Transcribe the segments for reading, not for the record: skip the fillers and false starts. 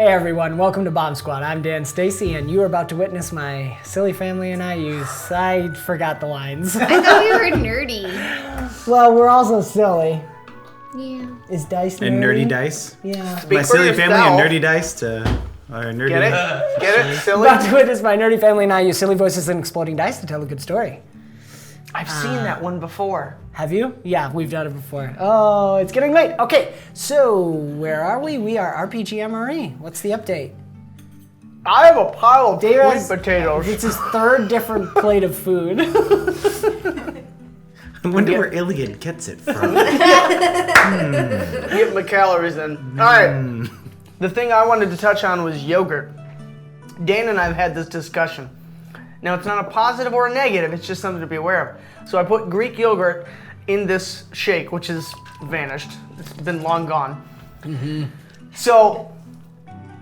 Hey everyone, welcome to BombSquad. I'm Dan Stacy, and you are about to witness my silly family and I use. I forgot the lines. I thought we were nerdy. Well, we're also silly. Yeah. Is dice nerdy? And nerdy dice? Yeah. My silly family and nerdy dice to our nerdy. Get it? Get it? Silly? About to witness my nerdy family and I use silly voices and exploding dice to tell a good story. I've seen that one before. Have you? Yeah, we've done it before. Oh, it's getting late. Okay, so where are we? We are RPG MRE. What's the update? I have a pile of Dave has- sweet potatoes. It's his third different plate of food. I wonder where Ilyad gets it from. Get my calories in. All right. The thing I wanted to touch on was yogurt. Dan and I have had this discussion. Now, it's not a positive or a negative. It's just something to be aware of. So I put Greek yogurt in this shake, which has vanished. It's been long gone. So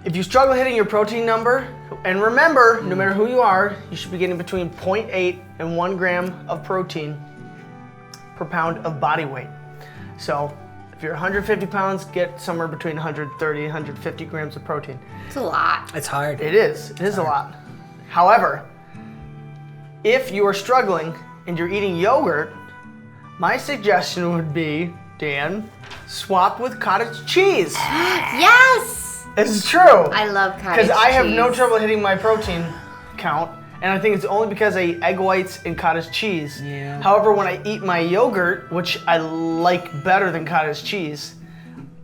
if you struggle hitting your protein number, and remember, no matter who you are, you should be getting between 0.8 and 1 gram of protein per pound of body weight. So if you're 150 pounds, get somewhere between 130 and 150 grams of protein. It's a lot. It's hard. It is. It is a lot. However, if you are struggling and you're eating yogurt, my suggestion would be, Dan, swap with cottage cheese. Yes! It's true. I love cottage cheese. Because I have no trouble hitting my protein count, and I think it's only because I eat egg whites and cottage cheese. Yeah. However, when I eat my yogurt, which I like better than cottage cheese,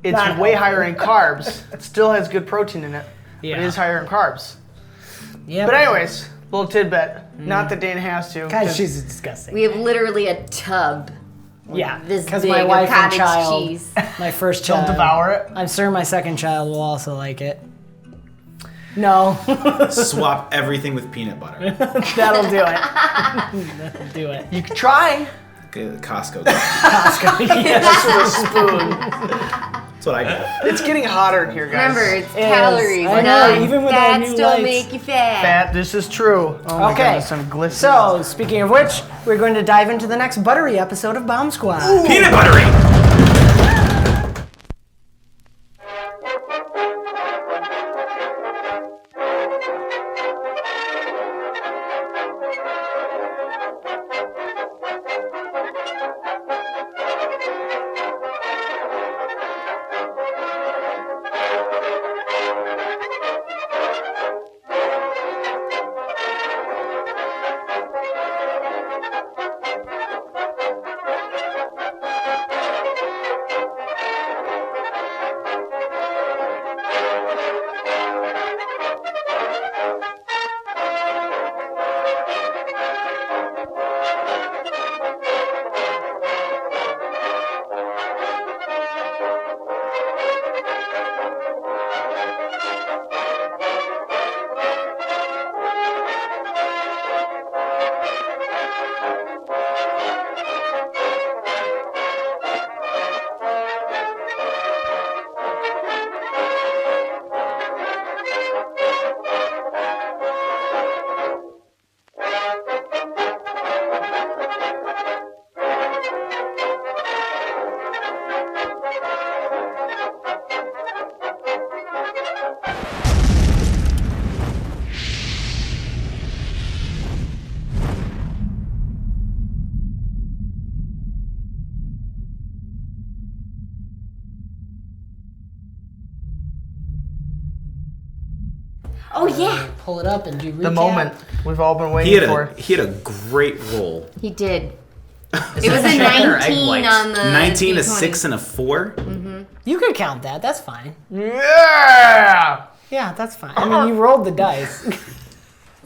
it's Not way healthy. higher in carbs. It still has good protein in it, but Yeah. it is higher in carbs. Yeah. But anyways, little tidbit. Not that Dan has to. Cottage 'cause- cheese is disgusting. We have literally a tub. Yeah, This because big my of wife and cottage child, cheese. my first Don't child, devour it. I'm sure my second child will also like it. No, Swap everything with peanut butter. that'll do it. That'll do it. You could try. Okay, the Costco. Costco. Yeah. Just with a spoon. That's what I got. It's getting hotter in here, guys. Remember, it's It is. calories. I know, not even with our fats new don't lights. make you fat. Fat, this is true. Oh my Okay, goodness, I'm glistening. so speaking of which, we're going to dive into the next buttery episode of BombSquad. Peanut buttery! Oh, yeah. Pull it up and do recap. the moment we've all been He waiting had, for. he had a great roll. He did. It was a 19 on the 19, a D20. 6, and a 4. You can count that. That's fine. Yeah! Yeah, that's fine. I mean, you rolled the dice.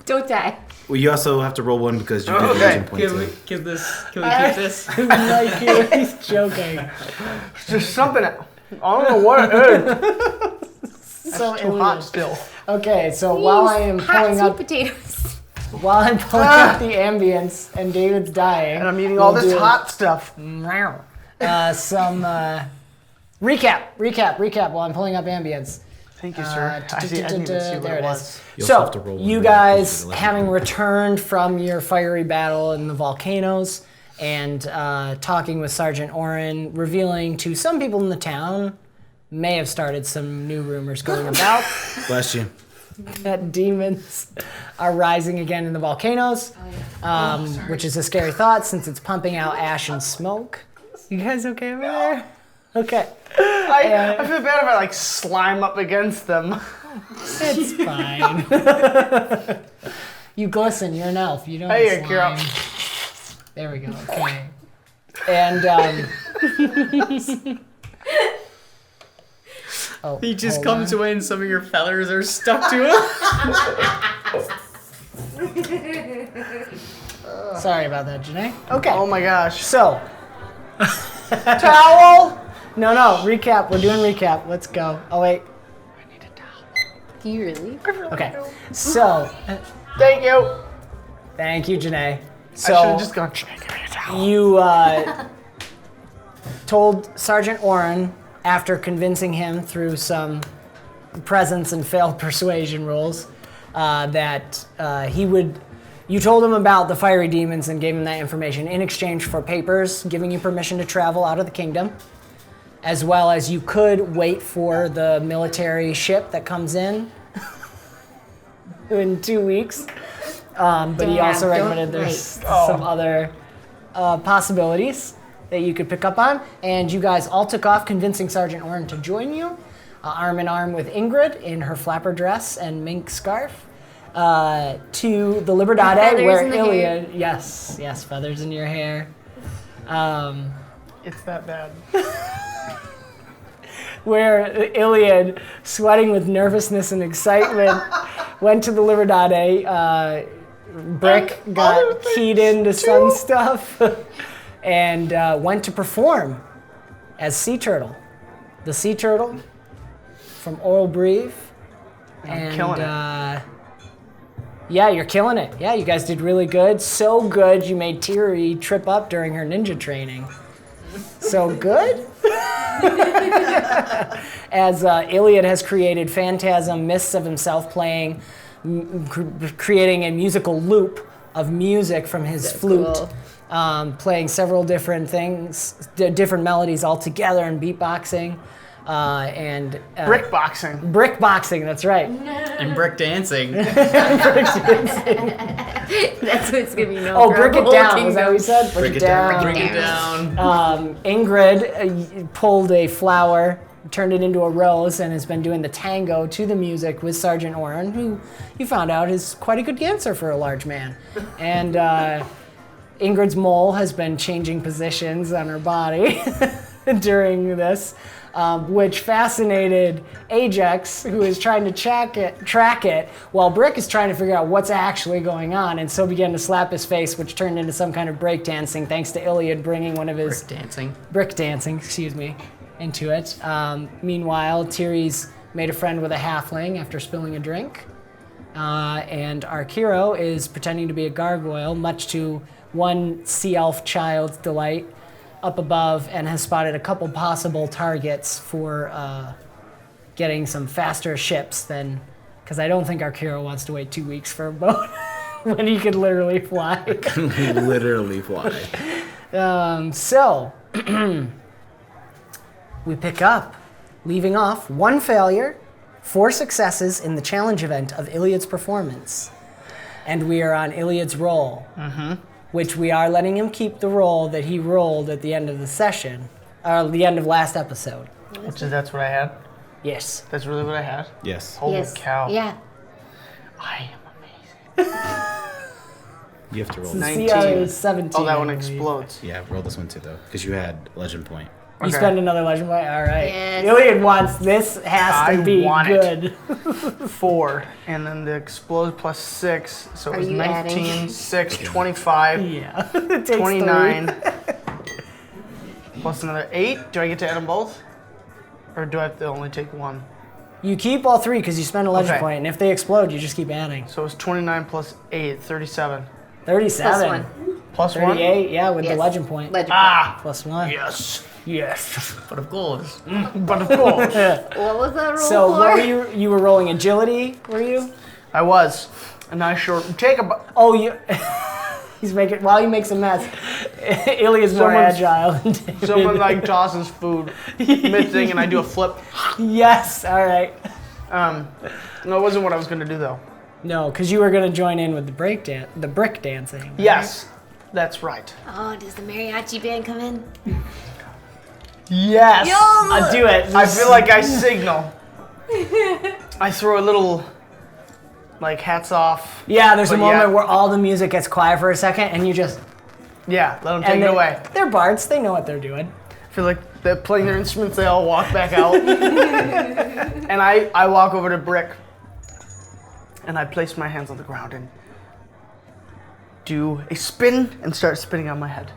Don't die. Well, you also have to roll 1 because you did Okay. legend points. Can we in. keep this? Can we keep this? Like, he's joking. There's something. I don't know what it is. So Too hot English. still. Okay, so while I am Hot pulling sweet up potatoes. While I'm pulling up the ambience and David's dying. And I'm eating all we'll this do, hot stuff. Some recap while I'm pulling up ambience. Thank you, sir. I didn't even see what There it it was. is. You also have to So, roll one you die guys, because of the having legendary. returned from your fiery battle in the volcanoes and talking with Sergeant Orann, revealing to some people in the town may have started some new rumors going about Bless you. that demons are rising again in the volcanoes, which is a scary thought since it's pumping out ash and smoke. You guys okay over there? Okay. I feel bad if I like slime up against them. It's fine. You glisten. You're an elf. You don't Hey, slime. Akira. There we go. Okay. And He just hold comes on. away and some of your feathers are stuck to him. Sorry about that, Janae. Okay. Oh my gosh. So, towel. No. Recap. We're doing recap. Let's go. Oh wait. Do you really? Okay. So, Thank you. thank you, Janae. I should So have just gone, give me a towel. you told Sergeant Orann, after convincing him through some presence and failed persuasion rolls, that he would. You told him about the fiery demons and gave him that information in exchange for papers giving you permission to travel out of the kingdom, as well as you could wait for the military ship that comes in 2 weeks. But he Damn, also don't recommended there's some other possibilities that you could pick up on. And you guys all took off, convincing Sergeant Orann to join you, arm in arm with Ingrid in her flapper dress and mink scarf, to the Liberdade, Feathers where in the hair. Ilyad, yes, feathers in your hair. It's that bad. Where Ilyad, sweating with nervousness and excitement, went to the Liberdade. Brick got keyed into some stuff and went to perform as Sea Turtle. The Sea Turtle from Oral Brief. And killing it. Yeah, you're killing it. Yeah, you guys did really good. So good you made Tiri trip up during her ninja training. So good. As Ilyad has created phantasm mists of himself playing, creating a musical loop of music from his flute, cool. Playing several different things, different melodies all together and beatboxing. And Brick boxing. brick boxing, that's right. And brick dancing. That's what it's gonna be known Oh, for. brick it Whole down. Was that what kingdom. you said? Brick it down. Bring it down. Ingrid pulled a flower, turned it into a rose, and has been doing the tango to the music with Sergeant Orann, who you found out is quite a good dancer for a large man. And Ingrid's mole has been changing positions on her body during this, which fascinated Ajax, who is trying to track it, while Brick is trying to figure out what's actually going on, and so began to slap his face, which turned into some kind of breakdancing, thanks to Ilyad bringing one of his Brick dancing. into it. Meanwhile, Tiri's made a friend with a halfling after spilling a drink, and Arkeero is pretending to be a gargoyle, much to one sea elf child's delight, up above, and has spotted a couple possible targets for getting some faster ships than, because I don't think Arkeero wants to wait 2 weeks for a boat when he could literally fly. Literally fly. So, we pick up, leaving off 1 failure, 4 successes in the challenge event of Ilyad's performance. And we are on Ilyad's roll, which we are letting him keep the roll that he rolled at the end of the session, or the end of last episode. That's what I had? Yes. That's really what I had? Yes. Holy Yes. cow. Yeah. I am amazing. You have to roll. 19. CR is 17. Oh, that one I believe. explodes. Yeah, roll this one too though, because you had legend point. You Okay. spend another legend point? All right. Yes. Ilyad wants this, has to I be want it. good. 4, and then the explode plus 6, so it Are was you 19, adding? 6, 25, Yeah. It takes 29, plus another 8. Do I get to add them both? Or do I have to only take 1? 3. You keep all 3 because you spend a legend Okay. point, and if they explode, you just keep adding. So it's 29 plus 8, 37. 37. Plus 1. Plus 1? 38, yeah, with Yes. the legend point. Legend. Plus 1. Yes. Yes. But of gold. But of course. What was that roll So for? what were you were rolling agility, were you? I was. A nice short. Take a. Oh, you While he makes a mess, Ilyad's more Someone's- agile. than David. Someone like tosses food mid-thing and I do a flip. Yes, all right. No, it wasn't what I was going to do though. No, because you were going to join in with the brick dancing. Yes, that's right. Oh, does the mariachi band come in? Yes. I'll do it. I feel like I signal. I throw a little, like, hats off. Yeah, there's a But moment yeah. where all the music gets quiet for a second, and you just... Yeah, let them take it away. They're bards. They know what they're doing. I feel like they're playing their instruments, they all walk back out. And I walk over to Brick. And I place my hands on the ground and do a spin and start spinning on my head.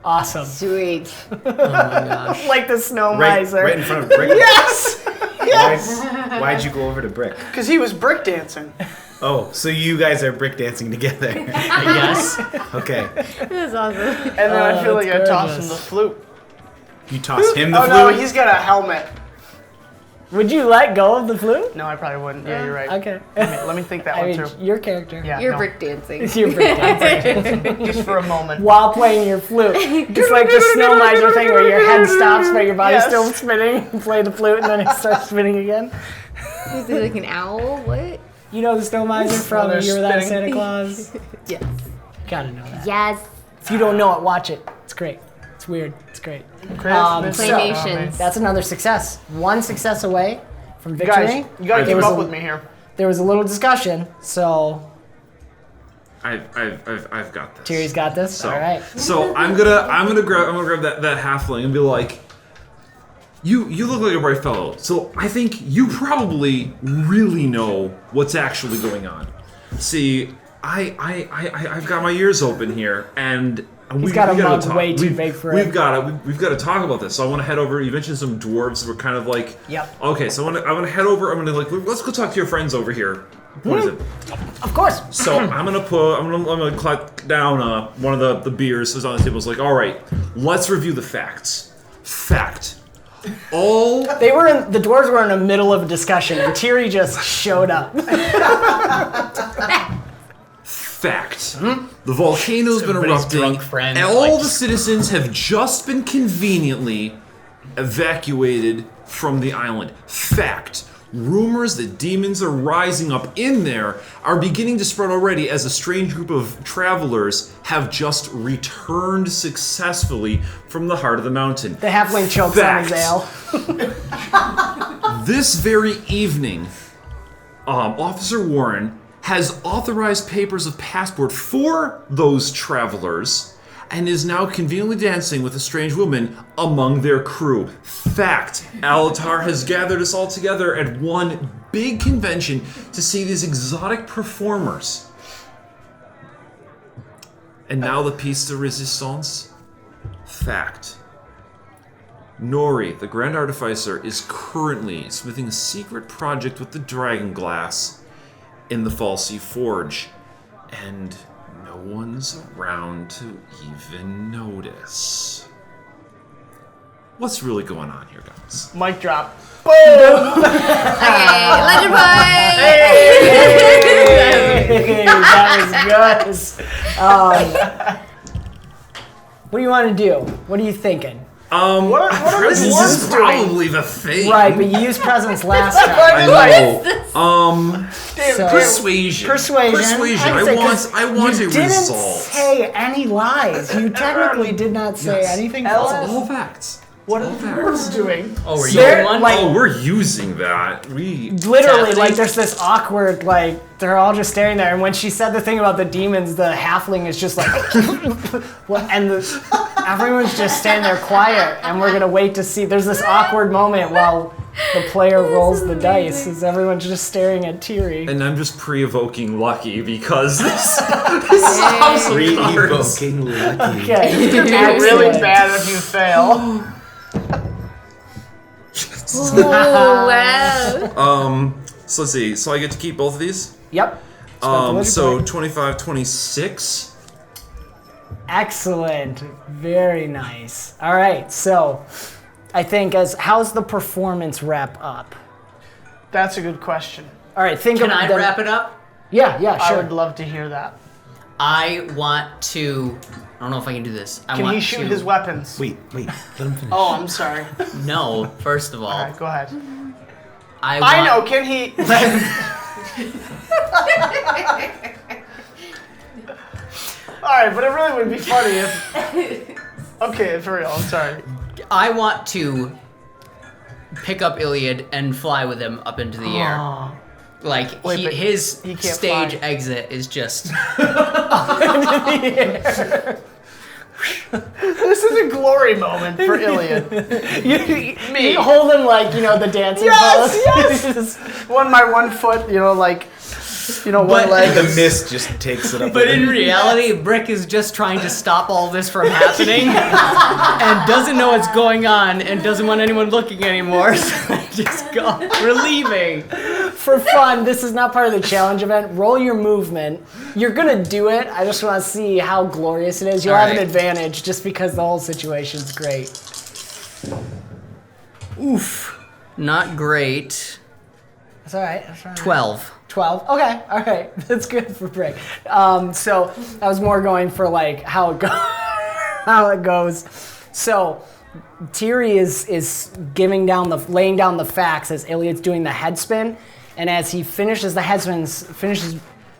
Awesome. Sweet. Like the snow Right, miser. right in front of Brick. Yes! Yes! Why'd you go over to Brick? Because he was brick dancing. Oh, so you guys are brick dancing together. Yes. Okay. That's awesome. And then I feel like I that's toss him gorgeous. the flute. You toss him the Oh flute? no, he's got a helmet. Would you let go of the flute? No, I probably wouldn't. Yeah, you're right. Okay. Let me think that I one mean, through. your character. Yeah, You're no. brick dancing. You're brick dancing. Just for a moment. While playing your flute. Just like the snow miser thing where your head stops but your body's Yes. still spinning. You play the flute and then it starts spinning again. Is it like an owl? What? You know the snow miser from they're You Were That spinning. Santa Claus? Yes. Gotta know that. Yes. If you don't know it, watch it. It's great. It's weird. It's great. Christmas so- Claymations. That's another success. One success away from You victory. guys, you gotta There keep was up a- with me here. There was a little discussion, so I've got this. Tiri's got this. So, All right. So I'm gonna grab that halfling and be like, you look like a bright fellow. So I think you probably really know what's actually going on. See, I've got my ears open here, and He's got a gotta mug talk. way too big for we've him. We've got to talk about this. So I want to head over. You mentioned some dwarves were kind of like. Yep. Okay, so I want to head over. I'm gonna let's go talk to your friends over here. What is it? Of course. So I'm gonna clap down one of the beers that's on the table. It's like, all right, let's review the facts. Fact. All The dwarves were in the middle of a discussion and Tiri just showed up. fact. The volcano's been Everybody's erupting. drunk friend, and all like- the citizens have just been conveniently evacuated from the island. Fact. Rumors that demons are rising up in there are beginning to spread already as a strange group of travelers have just returned successfully from the heart of the mountain. The halfling chokes on his ale. This very evening, Officer Warren has authorized papers of passport for those travelers and is now conveniently dancing with a strange woman among their crew. Fact, Alatar has gathered us all together at one big convention to see these exotic performers. And now the piece de resistance. Fact. Nori, the Grand Artificer, is currently smithing a secret project with the Dragon Glass in the Falsey Forge, and no one's around to even notice. What's really going on here, guys? Mic drop. Okay, legend point! Hey, that was good. What do you want to do? What are you thinking? What are the Presence dwarves is doing? probably the thing. Right, but you used presents last time. I know. So, Persuasion. persuasion. Persuasion. I'd say 'cause I want you a didn't result. say any lies. You technically did not say Yes. anything Else- false. All facts. What are the dwarves doing? Oh, were you They're the one? like- Oh, we're using that. Literally, Taffy? like, there's this awkward, like, they're all just staring there, and when she said the thing about the demons, the halfling is just like, well, and everyone's just standing there quiet, and we're gonna wait to see. There's this awkward moment while the player rolls the dice, as everyone's just staring at Tiri. And I'm just pre-evoking Lucky because this is awesome cards. Re-evoking Lucky. Okay, It's really bad if you fail. Oh, wow. So let's see. So I get to keep both of these. Yep. So 25, 26. Excellent. Very nice. All right, so I think how's the performance wrap up? That's a good question. All right, think Can of I the- wrap it up? Yeah, I sure. would love to hear that. I want to. I don't know if I can do this. Can he shoot his weapons? Wait. Let him finish. Oh, I'm sorry. No. First of all, All right, go ahead. I know. Can he? All right, but it really would be funny if. Okay, for real. I'm sorry. I want to pick up Ilyad and fly with him up into the air. Like Wait, but his he can't stage fly. exit is just. This is a glory moment for Ilyad. You hold him like, the dancing pose. Yes. One by 1 foot, like, one leg. The mist just takes it up. But in reality, Brick is just trying to stop all this from happening and doesn't know what's going on and doesn't want anyone looking anymore. So just go. We're leaving. For fun, this is not part of the challenge event. Roll your movement. You're gonna do it. I just want to see how glorious it is. You'll have an advantage just because the whole situation's great. Oof. Not great. That's all right. 12. 12. Okay, all right. That's good for Brick. So I was more going for like how it goes. So Tiri is laying down the facts as Ilyad's doing the head spin, and as he finishes the head spins,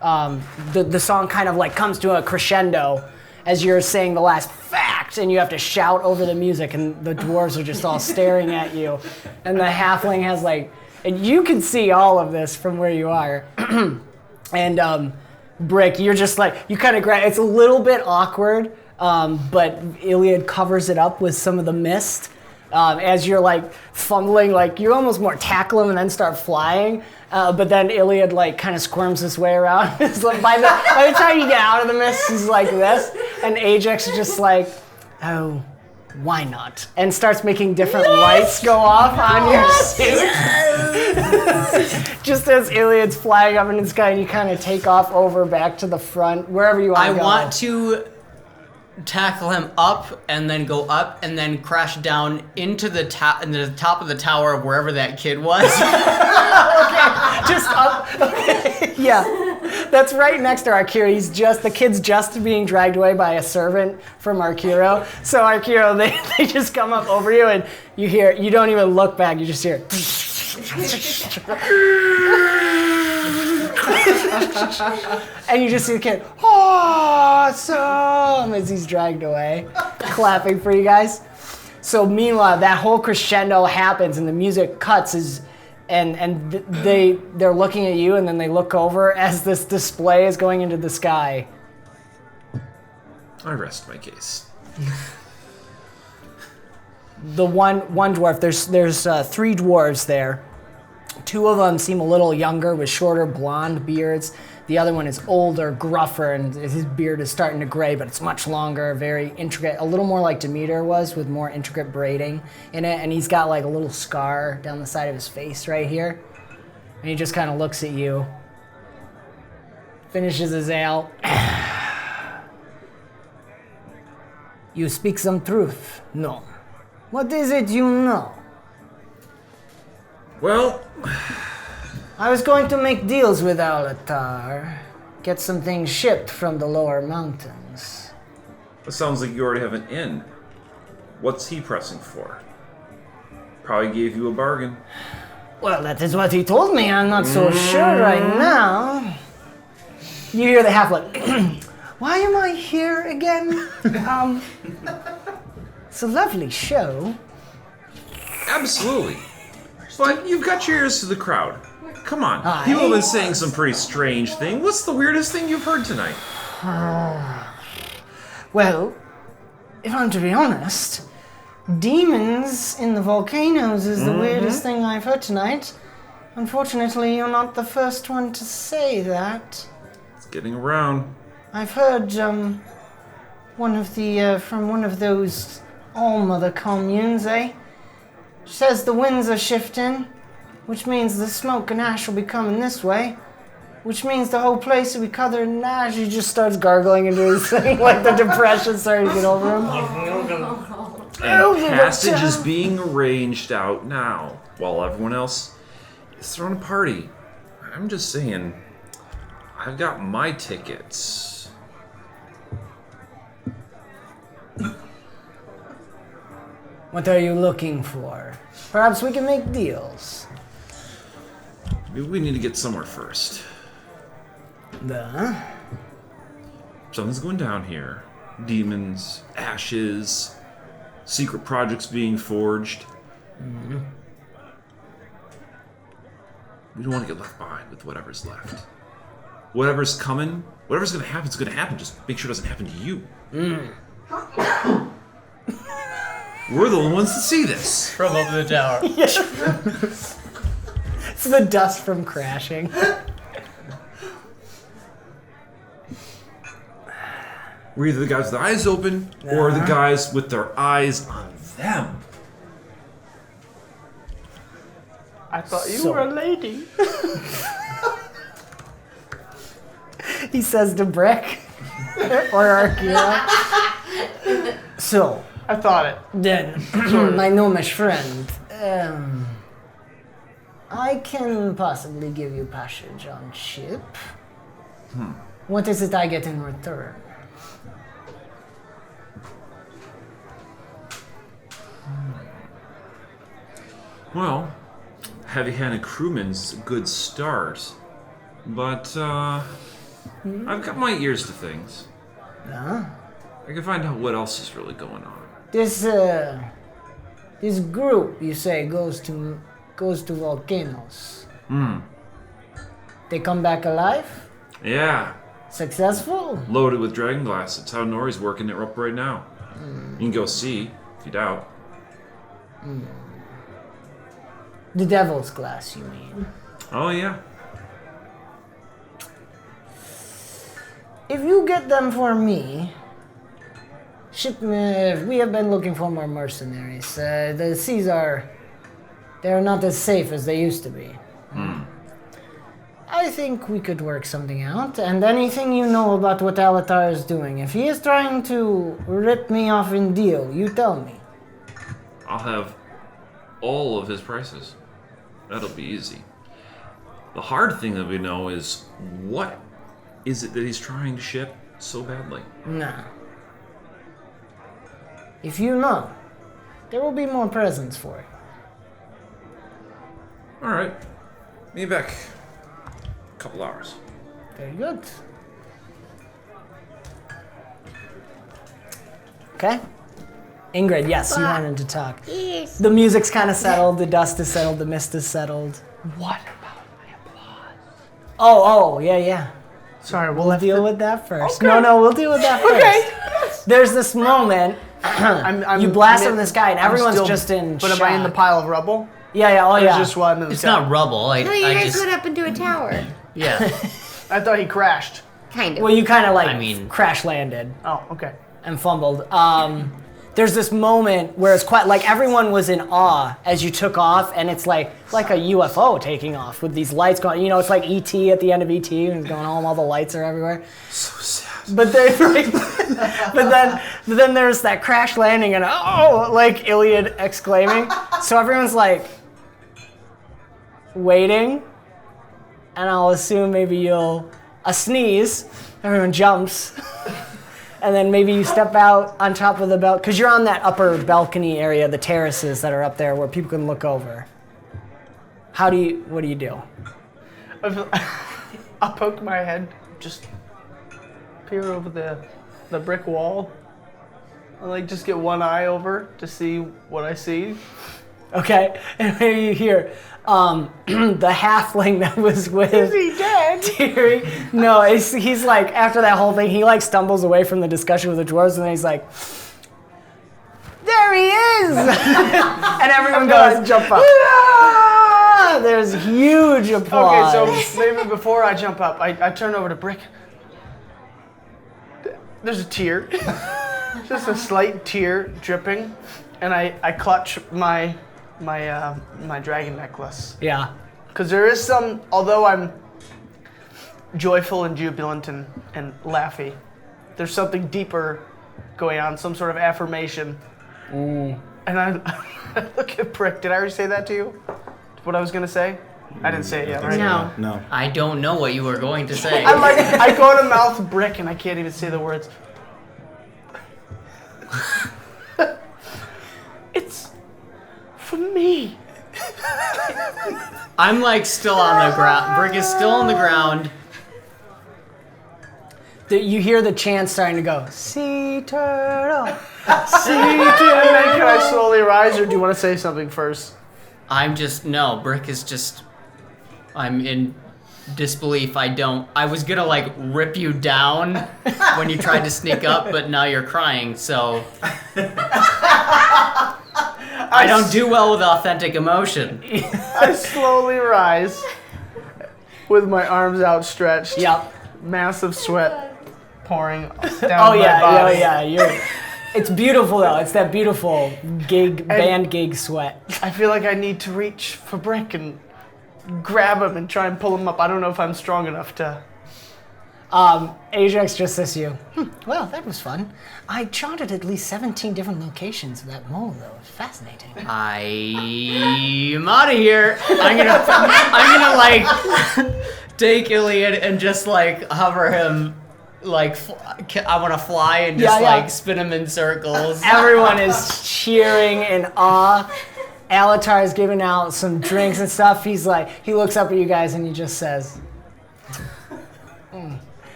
the song kind of like comes to a crescendo as you're saying the last fact, and you have to shout over the music, and the dwarves are just all staring at you, and the halfling has like. And you can see all of this from where you are. And Brick, you're just like, you kind of grab, it's a little bit awkward, but Ilyad covers it up with some of the mist. As you're like fumbling, like you almost more tackle him and then start flying. But then Ilyad like kind of squirms his way around. It's like by the time you get out of the mist, he's like this. And Ajax is just like, oh, why not? And starts making different lights go off on your suit. Just as Ilyad's flying up in the sky, and you kind of take off over back to the front, wherever you want to go. I want to tackle him up and then go up and then crash down into the top of the tower of wherever that kid was. Okay, just up. Okay, yeah. That's right next to Arkeero. The kid's just being dragged away by a servant from Arkeero. So Arkeero, they just come up over you, and you don't even look back, you just hear and you just see the kid, awesome, as he's dragged away, clapping for you guys. So meanwhile, that whole crescendo happens, and the music cuts and they're looking at you, and then they look over as this display is going into the sky. I rest my case. The one dwarf, there's 3 dwarves there. 2 of them seem a little younger with shorter blonde beards. The other one is older, gruffer, and his beard is starting to gray, but it's much longer, very intricate, a little more like Demeter was, with more intricate braiding in it. And he's got like a little scar down the side of his face right here. And he just kind of looks at you, finishes his ale. You speak some truth? No. What is it you know? Well, I was going to make deals with Alatar, get some things shipped from the lower mountains. it sounds like you already have an inn. What's he pressing for? Probably gave you a bargain. Well, that is what he told me. I'm not so sure right now. You hear the halfling. Why am I here again? It's a lovely show. Absolutely. But you've got your ears to the crowd. Come on. People have been saying some pretty strange things. What's the weirdest thing you've heard tonight? Well, if I'm to be honest, demons in the volcanoes is the weirdest thing I've heard tonight. Unfortunately, you're not the first one to say that. It's getting around. I've heard from one of those All-Mother communes, She says the winds are shifting, which means the smoke and ash will be coming this way, which means the whole place will be covered in ash. He just starts gargling into his thing, like the depression's starting to get over him. And passage is being arranged out now, while everyone else is throwing a party. I'm just saying, I've got my tickets. What are you looking for? Perhaps we can make deals. Maybe we need to get somewhere first. Something's going down here. Demons, ashes, secret projects being forged. Mm-hmm. We don't want to get left behind with whatever's left. Whatever's coming, whatever's going to happen is going to happen. Just make sure it doesn't happen to you. We're the only ones that see this. From over the tower. It's the dust from crashing. We're either the guys with their eyes open or the guys with their eyes on them. I thought you were a lady. He says to Brick or Arkeero. So, I thought it. then, my gnomish friend, I can possibly give you passage on ship. What is it I get in return? Well, heavy-handed crewman's a good start, but I've got my ears to things. I can find out what else is really going on. This group, you say, goes to volcanoes. They come back alive? Yeah, Successful? loaded with dragon glass. That's how Nori's working it up right now. You can go see if you doubt. The devil's glass, you mean? Oh yeah. If you get them for me, we have been looking for more mercenaries. The seas they're not as safe as they used to be. I think we could work something out, and anything you know about what Alatar is doing. If he is trying to rip me off in deal, you tell me. I'll have all of his prices. That'll be easy. The hard thing that we know is what is it that he's trying to ship so badly? Nah. If you know, there will be more presents for it. Alright. Meet you back. A couple hours. Very good. Okay. Ingrid, yes, you wanted to talk. Yes. The music's kind of settled, the dust is settled, the mist is settled. What about my applause? Oh, yeah. Sorry, We'll deal with that first. Okay. No, we'll deal with that first. Okay. There's this moment, you blast from the sky and everyone's still- just in But shock. am I in the pile of rubble? Yeah, Or yeah. just while I'm in the It's sky? not rubble. No, you guys went up into a tower. Yeah. I thought he crashed. Kind of. Well, you kind of crash landed Oh, okay. and fumbled. There's this moment where it's quite like everyone was in awe as you took off, and it's like a UFO taking off with these lights going. You know, it's like E.T. at the end of E.T. and going home. All the lights are everywhere. So sad. But then there's that crash landing and like Ilyad exclaiming. So everyone's like waiting, and I'll assume maybe a sneeze. Everyone jumps. And then maybe you step out on top of the belt, because you're on that upper balcony area, the terraces that are up there where people can look over. What do you do? I'll poke my head, just peer over the brick wall. I'll just get one eye over to see what I see. Okay, and maybe you hear the halfling that was with Is he dead? Tiri. No, he's like, after that whole thing, he stumbles away from the discussion with the dwarves, and then he's like, there he is! And everyone goes, jump up. "Ah!" There's huge applause. Okay, so maybe before I jump up, I turn over to Brick. There's a tear. Just a slight tear dripping. And I clutch my dragon necklace. Yeah. Because there is some, although I'm joyful and jubilant and laughy, there's something deeper going on, some sort of affirmation. And I look at Brick. Did I already say that to you? What I was going to say? I didn't say it yet, right? No. No. I don't know what you were going to say. I go to mouth Brick and I can't even say the words. for me. I'm like still on the ground. Brick is still on the ground. You hear the chant starting to go, sea turtle, sea And turtle. then can I slowly rise, or do you want to say something first? No, Brick is just, I'm in disbelief. I was gonna like rip you down when you tried to sneak up, but now you're crying, so. I don't do well with authentic emotion. I slowly rise with my arms outstretched. Yep. Massive sweat pouring down Oh my yeah, body. It's beautiful though. It's that beautiful band gig sweat. I feel like I need to reach for Brick and grab him and try and pull him up. I don't know if I'm strong enough to. Ajax just says to you, well, that was fun. I charted at least 17 different locations of that mole, though. Fascinating. I'm out of here. I'm gonna like take Ilyad and just like hover him, like I want to fly and just like spin him in circles. Everyone is cheering in awe. Alatar is giving out some drinks and stuff. He looks up at you guys and he just says,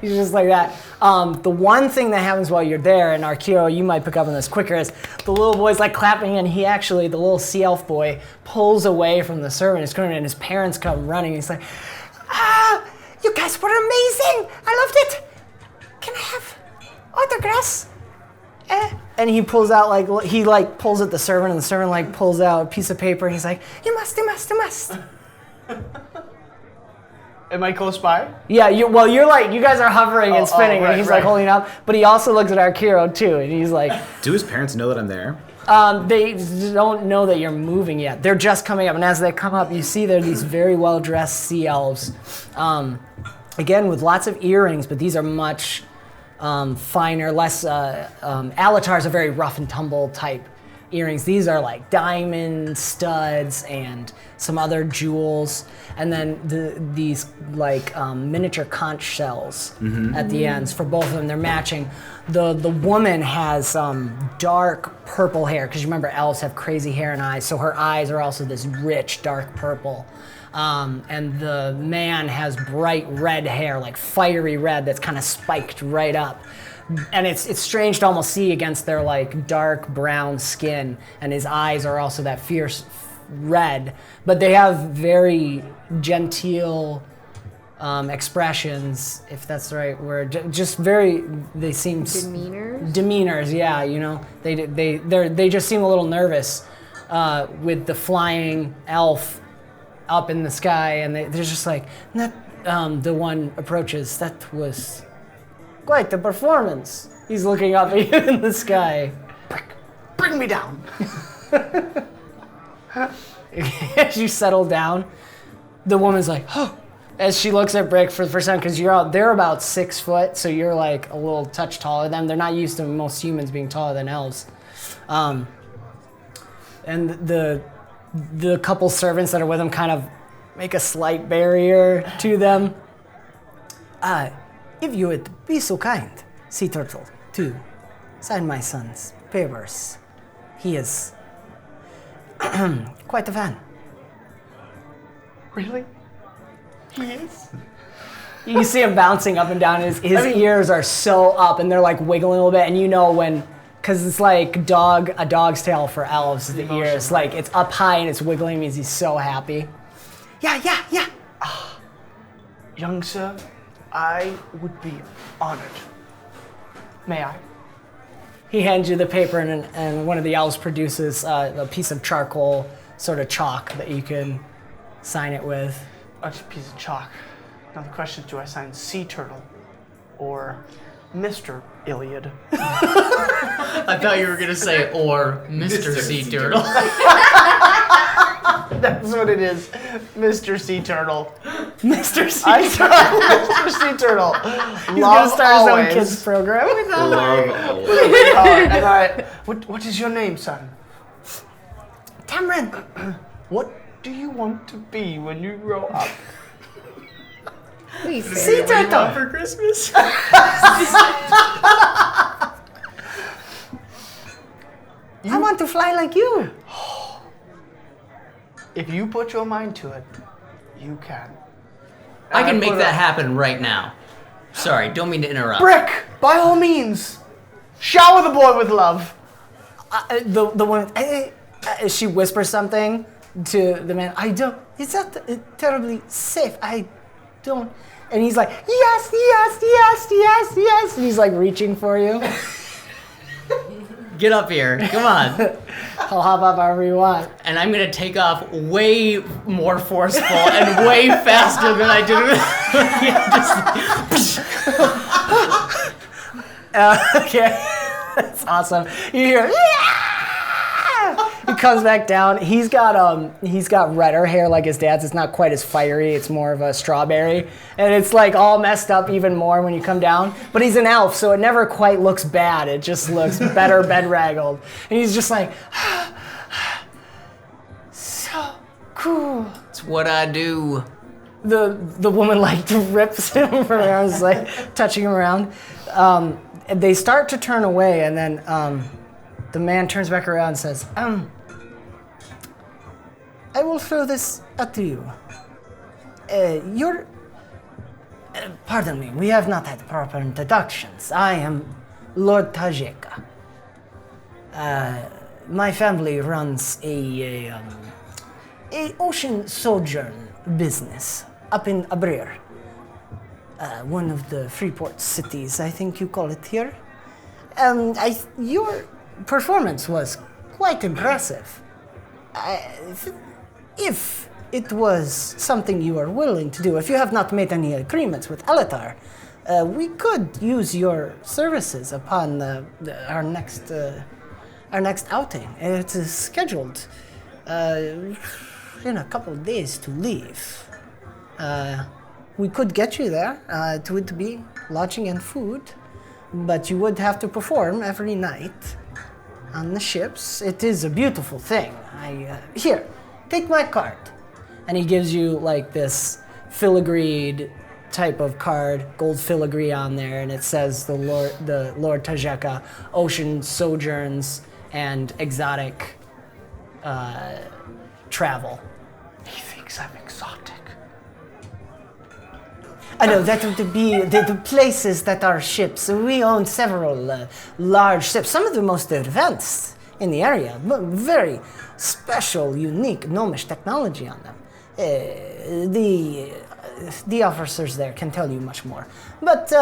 He's just like that. The one thing that happens while you're there, and Arkeero, you might pick up on this quicker, is the little boy's like clapping, and the little sea elf boy pulls away from the servant. And his parents come running. And he's like, you guys were amazing. I loved it. Can I have autographs? And he pulls out pulls at the servant, and the servant pulls out a piece of paper, and he's like, you must. Am I close by? Yeah, you guys are hovering and spinning, right, and he's right. holding up, but he also looks at Arkeero too, and he's like, Do his parents know that I'm there? they don't know that you're moving yet. They're just coming up, and as they come up, you see they're these very well-dressed sea elves, again with lots of earrings, but these are much finer, less. Alatar's a very rough and tumble type earrings. These are like diamond studs and some other jewels, and then these miniature conch shells at the ends for both of them. They're matching. The woman has dark purple hair, because you remember elves have crazy hair and eyes, so her eyes are also this rich dark purple. And the man has bright red hair, like fiery red, that's kind of spiked right up. And it's strange to almost see against their dark brown skin, and his eyes are also that fierce red, but they have very genteel expressions, if that's the right word. Just very, they seem demeanors. Yeah, they just seem a little nervous with the flying elf up in the sky, and they're just like, the one approaches. That was quite the performance. He's looking up at you in the sky. Bring me down. As you settle down, the woman's like, as she looks at Brick for the first time, because they're about 6 foot, so you're like a little touch taller than them. They're not used to most humans being taller than elves. And the couple servants that are with them kind of make a slight barrier to them. If you would be so kind, Sea Turtle, to sign my son's papers. He is quite a fan. Really? He is? You see him bouncing up and down. His ears are so up, and they're wiggling a little bit, and because it's like a dog's tail for elves, the ears. It's up high and it's wiggling, means he's so happy. Yeah. Young sir, I would be honored. May I? He hands you the paper, and one of the elves produces a piece of charcoal, sort of chalk, that you can sign it with. A piece of chalk. Now the question is, do I sign Sea Turtle or Mr. Ilyad? I thought you were gonna say, or Mr. Sea Turtle. That's what it is. Mr. Sea Turtle. Mr. Sea I sign Mr. Sea Turtle. He's gonna start his own kids program. And what is your name, son? Tamrin. What do you want to be when you grow up? Please Sea Turtle. For Christmas? I want to fly like you. If you put your mind to it, you can. I can make that happen right now. Sorry, don't mean to interrupt. Brick, by all means, shower the boy with love. The woman, she whispers something to the man. I don't. It's not terribly safe. I don't. And he's like, yes, yes, yes, yes, yes. And he's like reaching for you. Get up here. Come on. I'll hop up however you want. And I'm going to take off way more forceful and way faster than I do. Okay. That's awesome. You hear, yeah! He comes back down. He's got redder hair like his dad's. It's not quite as fiery. It's more of a strawberry. And it's like all messed up even more when you come down. But he's an elf, so it never quite looks bad. It just looks better bedraggled. And he's just like, so cool. It's what I do. The woman like rips him from her arms, like touching him around. They start to turn away, and then the man turns back around and says, I will throw this at you. Pardon me, we have not had proper introductions. I am Lord Tajeka. My family runs a ocean sojourn business up in Abrir. One of the Freeport cities, I think you call it here. Your performance was quite impressive. If it was something you are willing to do, if you have not made any agreements with Elatar, we could use your services upon our next outing. It is scheduled in a couple of days to leave. We could get you there. It would be lodging and food, but you would have to perform every night on the ships. It is a beautiful thing. Here, take my card. And he gives you like this filigreed type of card, gold filigree on there, and it says the Lord Tajeka Ocean Sojourns and Exotic Travel. He thinks I'm exotic. I know, that would be the places that are ships. We own several large ships, some of the most advanced in the area, very special, unique, gnomish technology on them. The officers there can tell you much more. But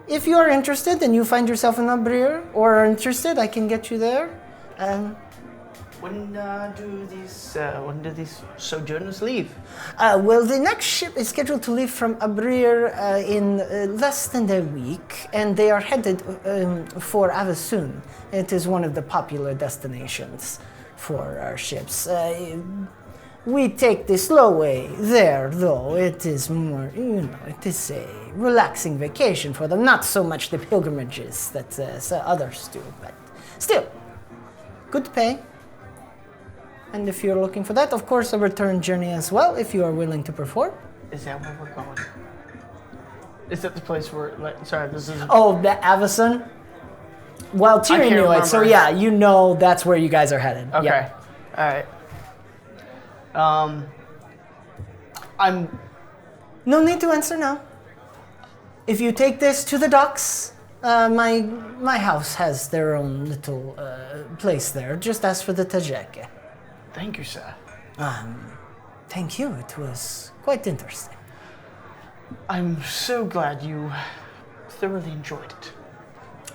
if you're interested and you find yourself in Abrir or are interested, I can get you there. When do these sojourners leave? Well, the next ship is scheduled to leave from Abrir in less than a week, and they are headed for Avisun. It is one of the popular destinations for our ships. We take the slow way there, though. It is more, it is a relaxing vacation for them. Not so much the pilgrimages that others do, but still, good pay. And if you're looking for that, of course, a return journey as well, if you are willing to perform. Is that where we're going? Is that the place where, sorry, this is... Oh, the Avisun? Well, Tiri knew it, so yeah, you know that's where you guys are headed. Okay, Yep. all right. I'm... No need to answer now. If you take this to the docks, my house has their own little place there. Just ask for the Tajeke. Thank you, sir. Thank you. It was quite interesting. I'm so glad you thoroughly enjoyed it.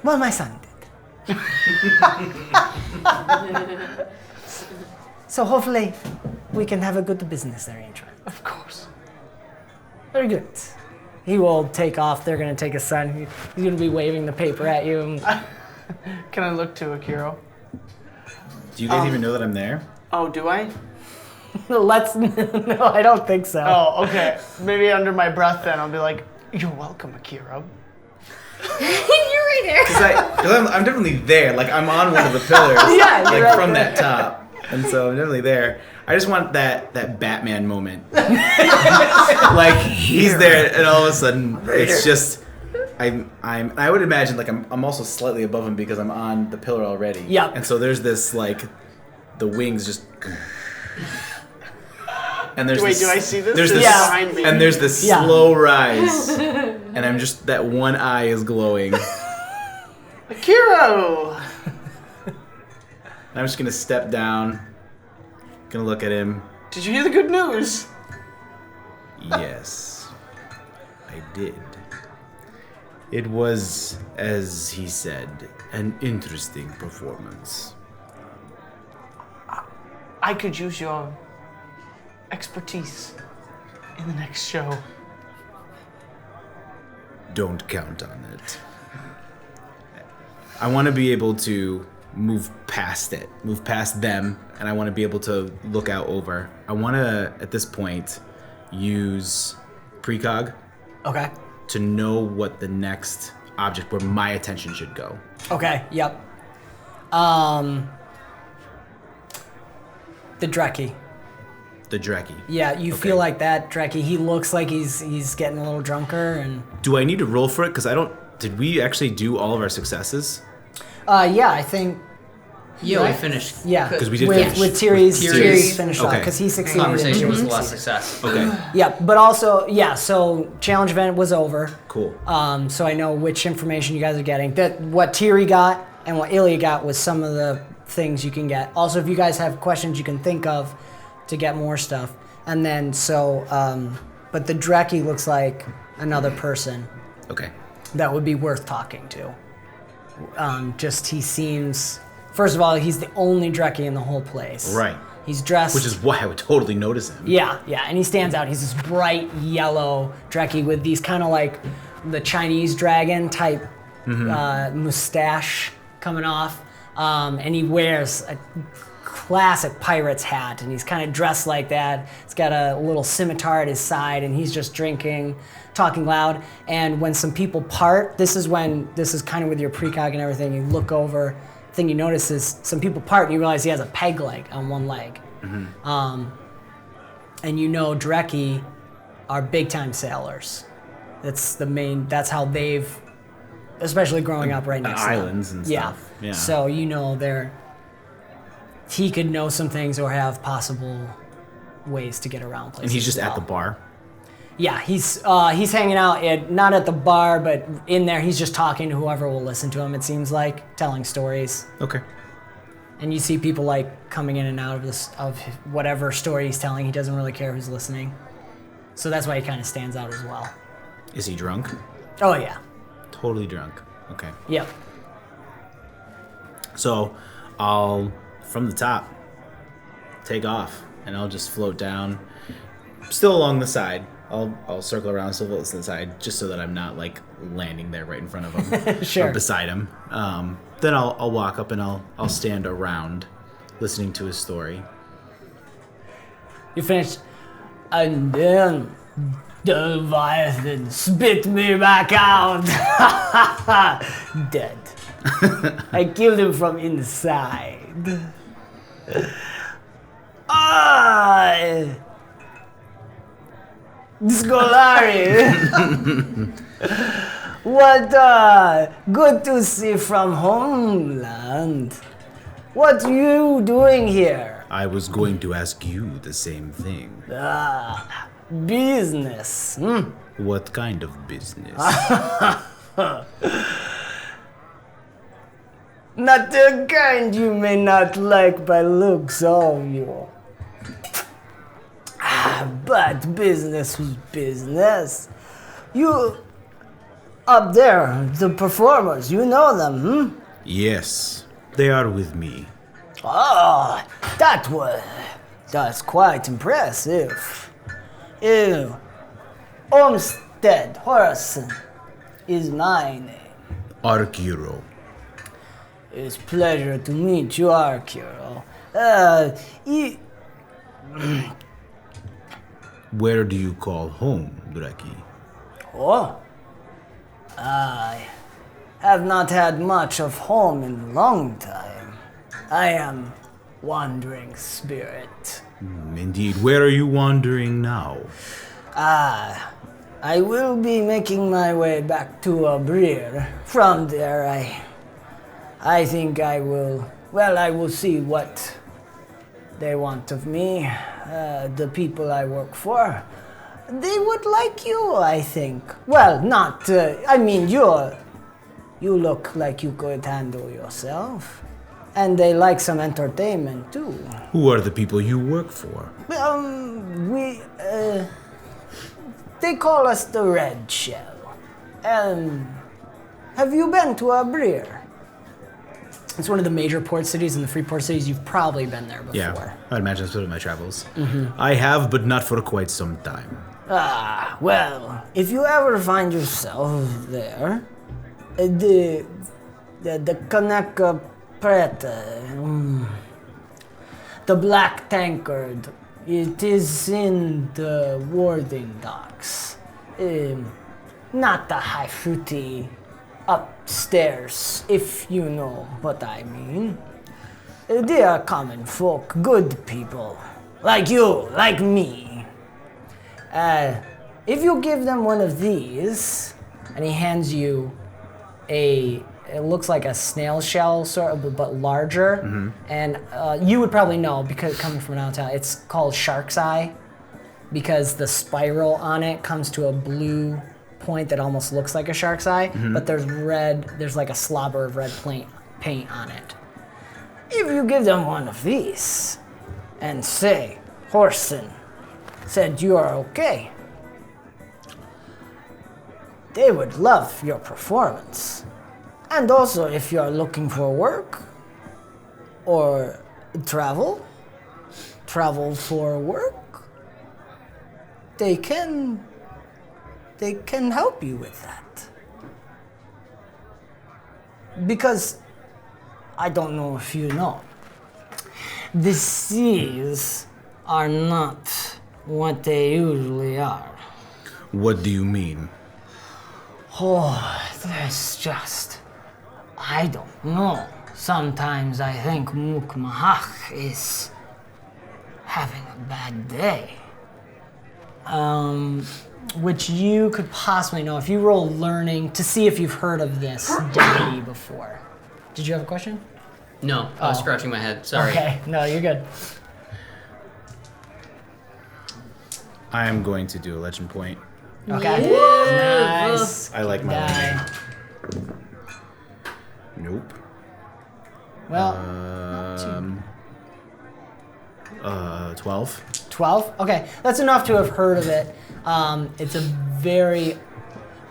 Well, my son did. So hopefully we can have a good business arrangement. Of course. Very good. He will take off. They're going to take his son. He's going to be waving the paper at you. Can I look to Arkeero? Do you guys even know that I'm there? Oh, do I? No, I don't think so. Oh, okay. Maybe under my breath then I'll be like, you're welcome, Arkeero. You're right there. Because I'm definitely there. Like, I'm on one of the pillars. Yeah, you're like right from there. that top. And so I'm definitely there. I just want that Batman moment. Like, he's there, and all of a sudden, it's just... I would imagine, like, I'm also slightly above him because I'm on the pillar already. Yep. And so there's this, like, the wings just... And there's Wait, do I see this? There's This this, is behind me. and there's this Yeah. slow rise, and I'm just that one eye is glowing. Arkeero! I'm just gonna step down, gonna look at him. Did you hear the good news? Yes, I did. It was, as he said, an interesting performance. I could use your expertise in the next show. Don't count on it. I want to be able to move past it, move past them, and I want to be able to look out over. I want to, at this point, use precog Okay. to know what the next object where my attention should go. Okay. Yep. The Dreki. The Dreki. Yeah, you feel like that Dreki. He looks like he's getting a little drunker, and Do I need to roll for it? Because I don't. Did we actually do all of our successes? yeah, I think Yeah, Right. we finished. yeah. 'Cause we did with, finish. with Tiri's Tiri's- finished off okay. because he succeeded. Conversation and was Tiri less succeeded. success. Okay. Yeah, but also so challenge event was over. Cool. So I know which information you guys are getting. That what Tiri got and what Ilyad got was some of the things you can get. Also, if you guys have questions you can think of to get more stuff. And then but the Dreki looks like another person Okay. that would be worth talking to. Just he seems, first of all, he's the only Dreki in the whole place. Right. He's dressed. Which is why I would totally notice him. Yeah, and he stands out. He's this bright yellow Dreki with these kind of like the Chinese dragon type mustache coming off, and he wears a classic pirate's hat, and he's kind of dressed like that. He's got a little scimitar at his side, and he's just drinking, talking loud. And when some people part, this is kind of with your precog and everything, you look over, the thing you notice is some people part, and you realize he has a peg leg on one leg. And you know Dreki are big time sailors. That's how they've, especially growing up right next to them. Islands and stuff. Yeah. So you know he could know some things or have possible ways to get around places. And he's just as at the well. bar. Yeah, he's hanging out not at the bar, but in there. He's just talking to whoever will listen to him. It seems like telling stories. Okay. And you see people like coming in and out of whatever story he's telling. He doesn't really care who's listening. So that's why he kind of stands out as well. Is he drunk? Oh yeah. Totally drunk. Okay. Yep. So I'll, from the top, take off, and I'll just float down, still along the side. I'll circle around, so it's the side, just so that I'm not like landing there right in front of him Sure. or beside him. Then I'll walk up and I'll stand around, listening to his story. You finished. And then the Leviathan spit me back out. Dead. I killed him from inside. Scolari. What good to see from homeland. What are you doing here? I was going to ask you the same thing. Business. What kind of business? Not the kind you may not like by looks of you. But business was business. You up there, the performers, you know them, Yes, they are with me. Oh, that's quite impressive. Olmsted Horace is my name. Arkeero. It's a pleasure to meet you, Arkeero. Where do you call home, Dreki? I have not had much of home in a long time. I am wandering spirit. Indeed. Where are you wandering now? I will be making my way back to Abrir. From there, I think I will see what they want of me, the people I work for, they would like you, I think. Well, not, I mean, you look like you could handle yourself. And they like some entertainment, too. Who are the people you work for? They call us the Red Shell. Have you been to Abrir? It's one of the major port cities and the free port cities. You've probably been there before. Yeah, I'd imagine it's one of my travels. I have, but not for quite some time. Ah, well, if you ever find yourself there, the Kanaka Preta, the Black Tankard, it is in the warding docks. Not the high fruity upstairs, if you know what I mean. They are common folk, good people, like you, like me. If you give them one of these, and he hands you it looks like a snail shell, sort of, but larger, and you would probably know, because coming from downtown, it's called Shark's Eye, because the spiral on it comes to a blue point that almost looks like a shark's eye, but there's like a slobber of red paint on it. If you give them one of these, and say, Horson said you are okay, they would love your performance. And also, if you are looking for work, or travel for work, they can help you with that. Because, I don't know if you know, the seas are not what they usually are. What do you mean? Oh, there's just, I don't know. Sometimes I think Mukmahach is having a bad day. Which you could possibly know if you roll learning to see if you've heard of this deity before. Did you have a question? No, I was scratching my head. Sorry. Okay, no, you're good. I am going to do a legend point. Okay. Nice. I like my Die. learning. Nope. Well, 12. 12? Okay, that's enough to have heard of it. It's a very,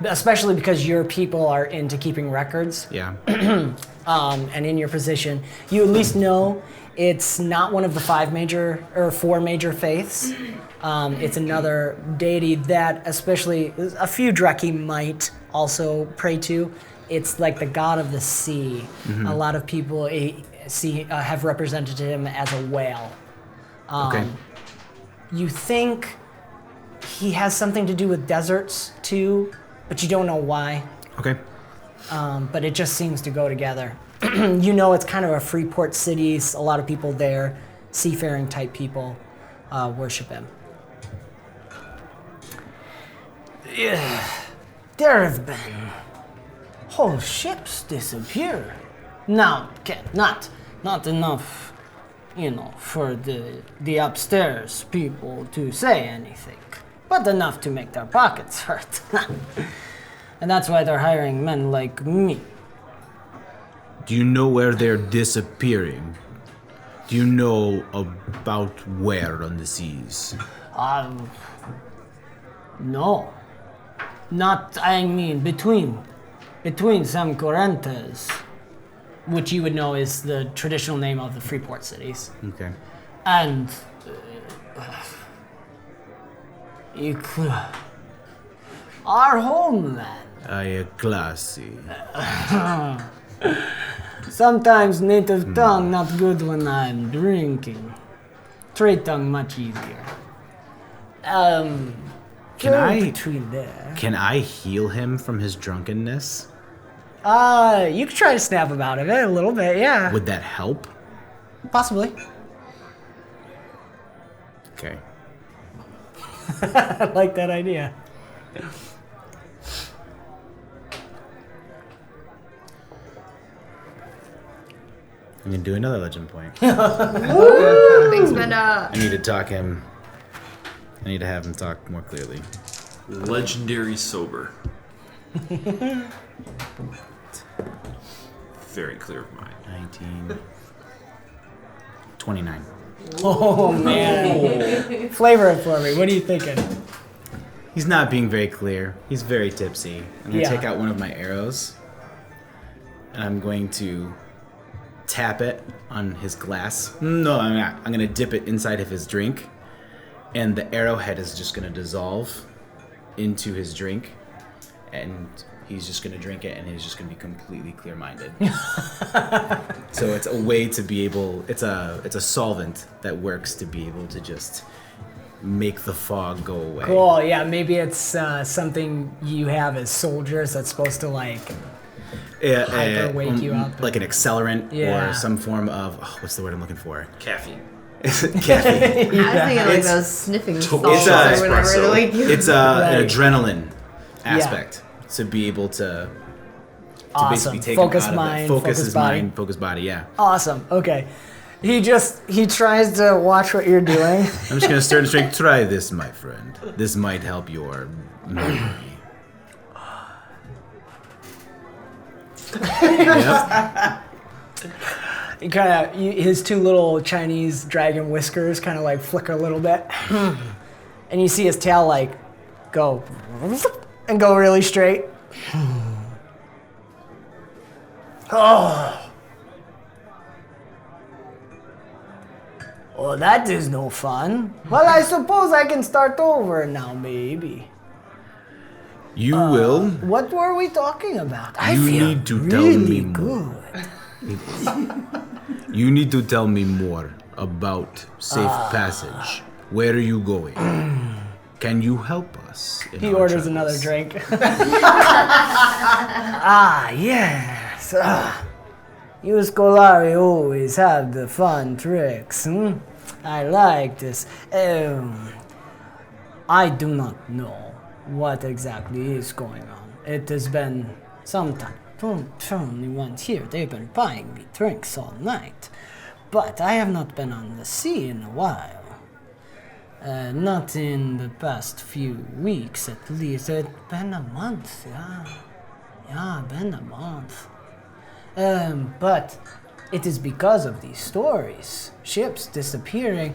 especially because your people are into keeping records. Yeah. And in your position, you at least know it's not one of the four major faiths. It's another deity that, especially a few Dreki might also pray to. It's like the god of the sea. A lot of people have represented him as a whale. Okay. You think he has something to do with deserts too, but you don't know why. Okay. But it just seems to go together. You know, it's kind of a free port city. A lot of people there, seafaring type people, worship him. Yeah, there have been whole ships disappear. Now, not enough, for the upstairs people to say anything, but enough to make their pockets hurt. And that's why they're hiring men like me. Do you know where they're disappearing? Do you know about where on the seas? No. Not, between some Correntes, which you would know is the traditional name of the Freeport cities, Okay. and our homeland. Classy. Sometimes native tongue not good when I'm drinking. Trade tongue much easier. Between there. Can I heal him from his drunkenness? You could try to snap him out of it a little bit, yeah. Would that help? Possibly. Okay. I like that idea. I'm gonna do another legend point. Big spend up. I need to talk him. I need to have him talk more clearly. Legendary sober. Very clear of mind. 19. 29. Oh man. Flavor it for me. What are you thinking? He's not being very clear. He's very tipsy. I'm gonna take out one of my arrows. And I'm going to tap it on his glass. No, I'm not. I'm gonna dip it inside of his drink. And the arrowhead is just gonna dissolve into his drink. And he's just gonna drink it and he's just gonna be completely clear-minded. So it's a way to be able, it's a solvent that works to be able to just make the fog go away. Cool. Yeah, maybe it's something you have as soldiers that's supposed to like hyper wake you up. Like an accelerant Yeah. or some form of, what's the word I'm looking for? Caffeine. Caffeine. I was thinking like It's- those sniffing salts it's or a- whatever. espresso. To wake you. It's Right. an adrenaline aspect to be able to Awesome. basically take him Focus out of mind, it. Focus focus his body. mind, focus body, yeah. Awesome. Okay. He tries to watch what you're doing. I'm just gonna start to drink. Try this, my friend. This might help your memory. Yep. He his two little Chinese dragon whiskers kind of like flicker a little bit, and you see his tail like go and go really straight. Oh. Well, that is no fun. Well, I suppose I can start over now, maybe. You will. What were we talking about? I You feel need to tell really me more. good. You need to tell me more about safe passage. Where are you going? Can you help us? in He our orders travels? another drink. Yes. You Scolari always have the fun tricks. I like this. I do not know what exactly is going on. It has been some time. Only ones here. They've been buying me drinks all night. But I have not been on the sea in a while. Not in the past few weeks, at least. It's been a month, yeah. Yeah, been a month. But it is because of these stories. Ships disappearing.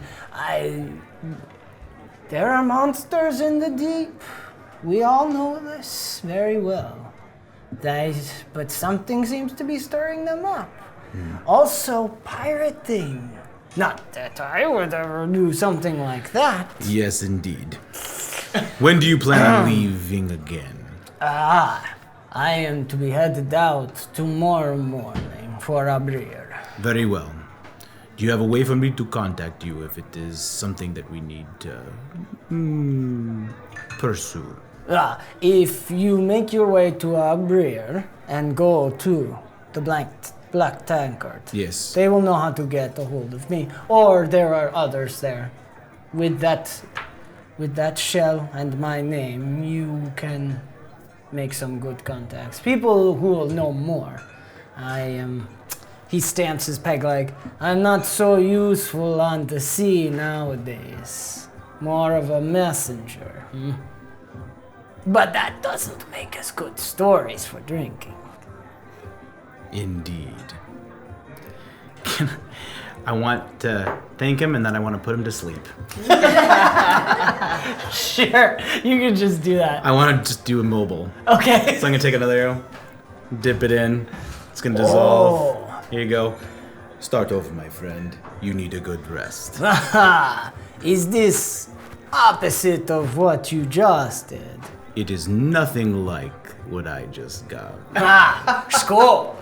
There are monsters in the deep. We all know this very well. But something seems to be stirring them up. Also, pirating. Not that I would ever do something like that. Yes, indeed. When do you plan on leaving again? I am to be headed out tomorrow morning for Abrir. Very well. Do you have a way for me to contact you if it is something that we need to pursue? If you make your way to Abrir and go to the Black Tankard, Yes. they will know how to get a hold of me. Or there are others there. With that shell and my name, you can make some good contacts. People who will know more. He stamps his peg like, I'm not so useful on the sea nowadays. More of a messenger. But that doesn't make us good stories for drinking. Indeed. I want to thank him and then I want to put him to sleep. Sure, you can just do that. I want to just do immobile. Okay. So I'm going to take another arrow, dip it in. It's going to dissolve. Oh. Here you go. Start over, my friend. You need a good rest. Is this opposite of what you just did? It is nothing like what I just got. Skull.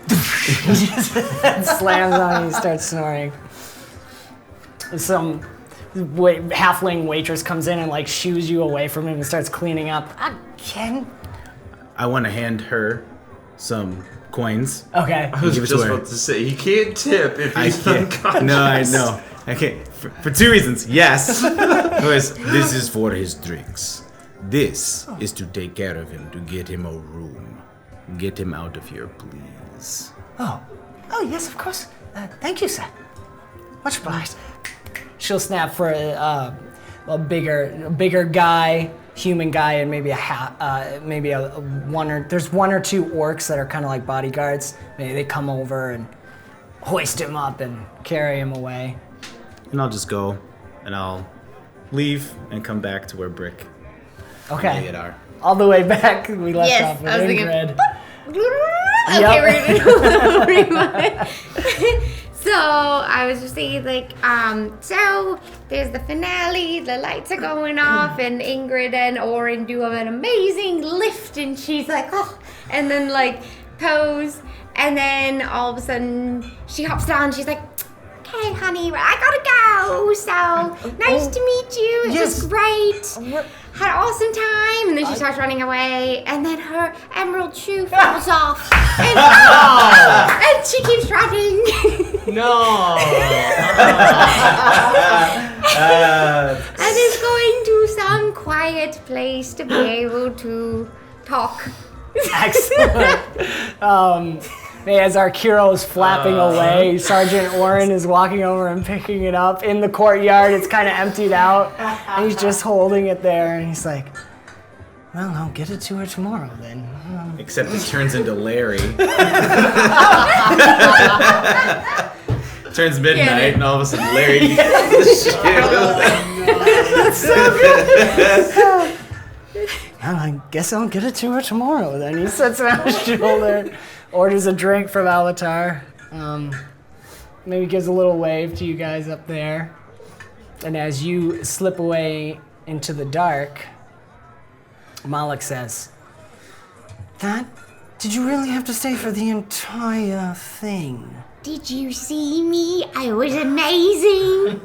He just slams on and he starts snoring. Some halfling waitress comes in and like shoos you away from him and starts cleaning up. Again? I want to hand her some coins. Okay. I was Give it just to her. about to say, he can't tip if I he's can't. unconscious. No, I know. I can't. For two reasons. Yes. This is for his drinks. This is to take care of him, to get him a room. Get him out of here, please. Oh, yes, of course. Thank you, sir. Much obliged. She'll snap for a bigger guy, human guy, and maybe there's one or two orcs that are kind of like bodyguards. Maybe they come over and hoist him up and carry him away. And I'll just go, and I'll leave and come back to where Brick and Ilyad are. All the way back, we left off with I was Ingrid. Okay, we're gonna rewind. So I was just saying, so there's the finale, the lights are going off, and Ingrid and Orann do an amazing lift, and she's like, oh, and then pose, and then all of a sudden she hops down, she's like, okay, honey, I gotta go, so nice to meet you, it was great. Had an awesome time, and then she starts running away, and then her emerald shoe falls off, and and she keeps running. No. And is going to some quiet place to be able to talk. Excellent. As Arkeero's flapping away, Sergeant Orann is walking over and picking it up. In the courtyard, it's kind of emptied out, and he's just holding it there, and he's like, well, I'll get it to her tomorrow then. Except it turns into Larry. Turns midnight, and all of a sudden Larry gets the Well, I guess I'll get it to her tomorrow then. He sits on his shoulder, orders a drink from Alatar. Maybe gives a little wave to you guys up there. And as you slip away into the dark, Malik says, did you really have to stay for the entire thing? Did you see me? I was amazing.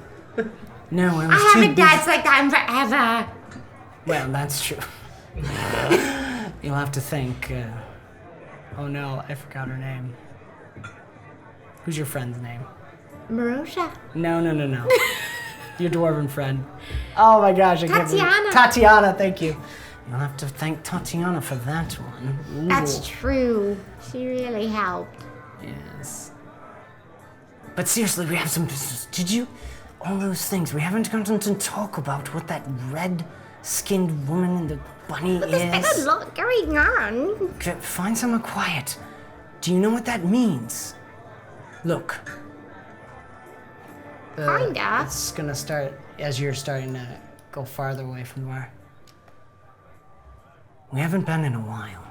No, I was I too haven't busy. danced like that in forever. Well, that's true. You'll have to think. Oh no, I forgot her name. Who's your friend's name? Marosha. No. Your dwarven friend. Oh my gosh, I can't believe Tatiana, thank you. You'll have to thank Tatiana for that one. Ooh. That's true. She really helped. Yes. But seriously, we have some business. Did you... All those things, we haven't gotten to talk about what that red-skinned woman in the bunny But is. there's been a lot going on. Okay, find somewhere quiet. Do you know what that means? Look. Kinda. It's gonna start as you're starting to go farther away from where. We haven't been in a while.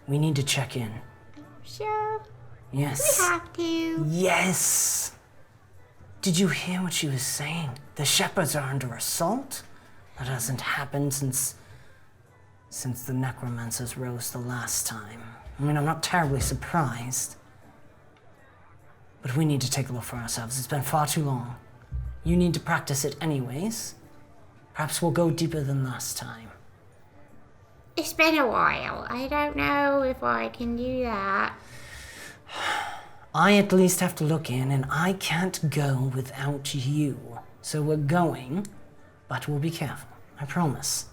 We need to check in. Sure. Yes. We have to. Yes. Did you hear what she was saying? The shepherds are under assault? That hasn't happened since the necromancers rose the last time. I mean, I'm not terribly surprised. But we need to take a look for ourselves. It's been far too long. You need to practice it anyways. Perhaps we'll go deeper than last time. It's been a while. I don't know if I can do that. I at least have to look in, and I can't go without you. So we're going, but we'll be careful. I promise.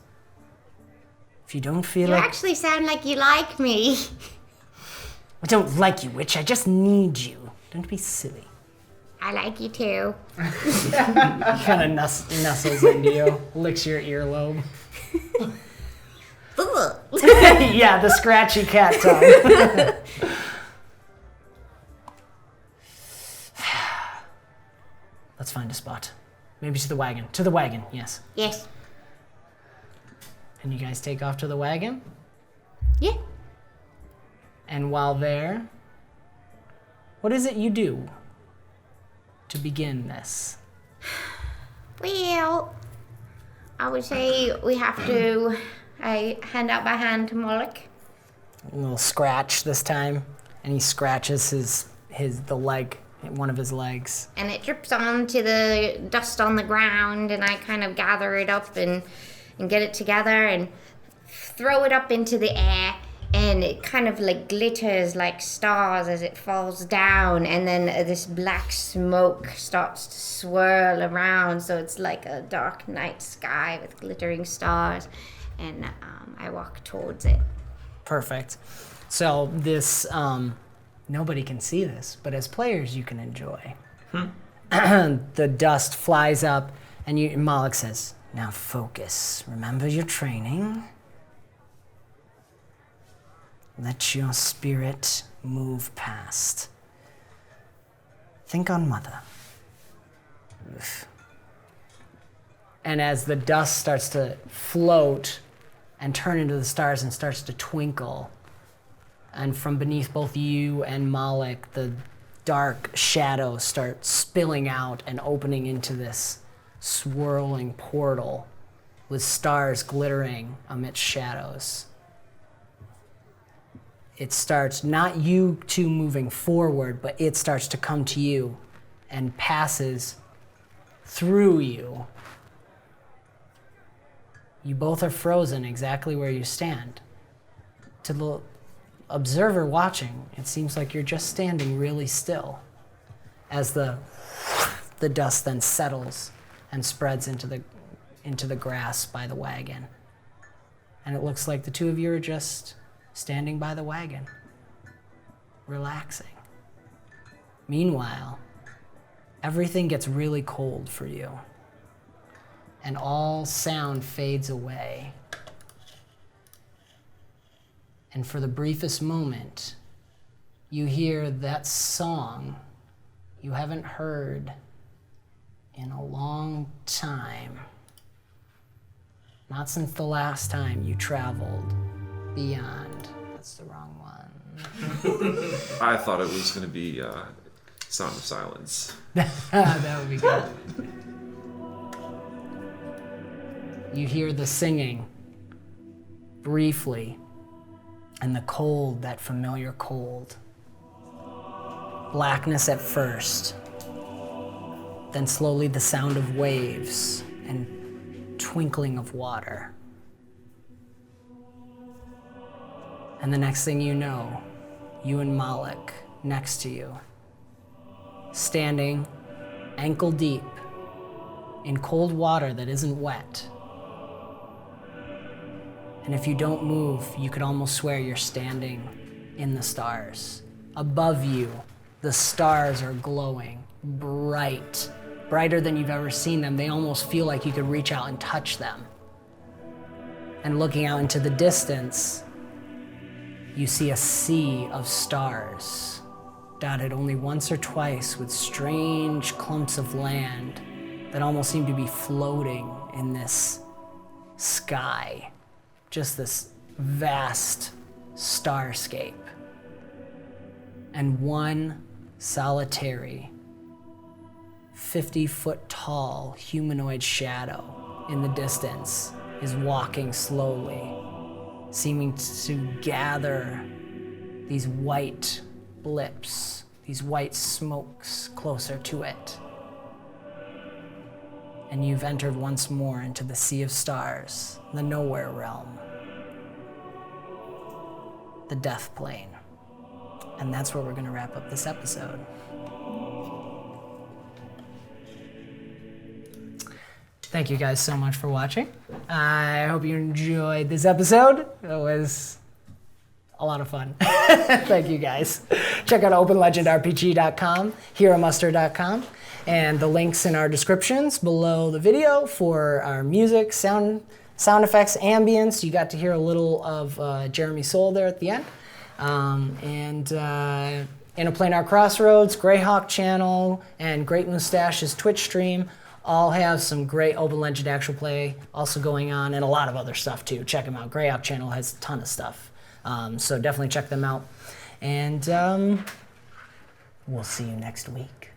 If you don't feel You like... actually sound like you like me. I don't like you, witch. I just need you. Don't be silly. I like you too. He kind of nuzzles into you, licks your earlobe. Yeah, the scratchy cat tongue. Let's find a spot. Maybe to the wagon. To the wagon, yes. Yes. And you guys take off to the wagon? Yeah. And while there, what is it you do to begin this? Well, I would say we have to hand out my hand to Moloch. A little scratch this time, and he scratches the leg, one of his legs. And it drips onto the dust on the ground, and I kind of gather it up and get it together and throw it up into the air, and it kind of like glitters like stars as it falls down, and then this black smoke starts to swirl around, so it's like a dark night sky with glittering stars, and I walk towards it. Perfect. So this, nobody can see this, but as players you can enjoy. The dust flies up, and Malik says, "Now focus. Remember your training. Let your spirit move past. Think on Mother." Oof. And as the dust starts to float and turn into the stars and starts to twinkle, and from beneath both you and Malik, the dark shadows start spilling out and opening into this swirling portal with stars glittering amidst shadows. It starts, not you two moving forward, but it starts to come to you and passes through you. You both are frozen exactly where you stand. To the observer watching, it seems like you're just standing really still as the dust then settles and spreads into the grass by the wagon. And it looks like the two of you are just standing by the wagon, relaxing. Meanwhile, everything gets really cold for you, and all sound fades away. And for the briefest moment, you hear that song you haven't heard in a long time. Not since the last time you traveled beyond. That's the wrong one. I thought it was going to be Sound of Silence. That would be good. You hear the singing briefly, and the cold, that familiar cold. Blackness at first, then slowly the sound of waves and twinkling of water. And the next thing you know, you and Malik next to you, standing ankle deep in cold water that isn't wet. And if you don't move, you could almost swear you're standing in the stars. Above you, the stars are glowing bright, brighter than you've ever seen them. They almost feel like you could reach out and touch them. And looking out into the distance, you see a sea of stars, dotted only once or twice with strange clumps of land that almost seem to be floating in this sky. Just this vast starscape. And one solitary 50-foot tall humanoid shadow in the distance is walking slowly, seeming to gather these white blips, these white smokes closer to it. And you've entered once more into the sea of stars, the nowhere realm, the death plane. And that's where we're going to wrap up this episode. Thank you guys so much for watching. I hope you enjoyed this episode. It was a lot of fun. Thank you guys. Check out openlegendrpg.com, heromuster.com, and the links in our descriptions below the video for our music, sound effects, ambience. You got to hear a little of Jeremy Soule there at the end. Inn of Planar Crossroads, Greyhawk channel, and Great Mustache's Twitch stream all have some great Open Legend actual play also going on, and a lot of other stuff too. Check them out. Greyhawk channel has a ton of stuff. So definitely check them out. And we'll see you next week.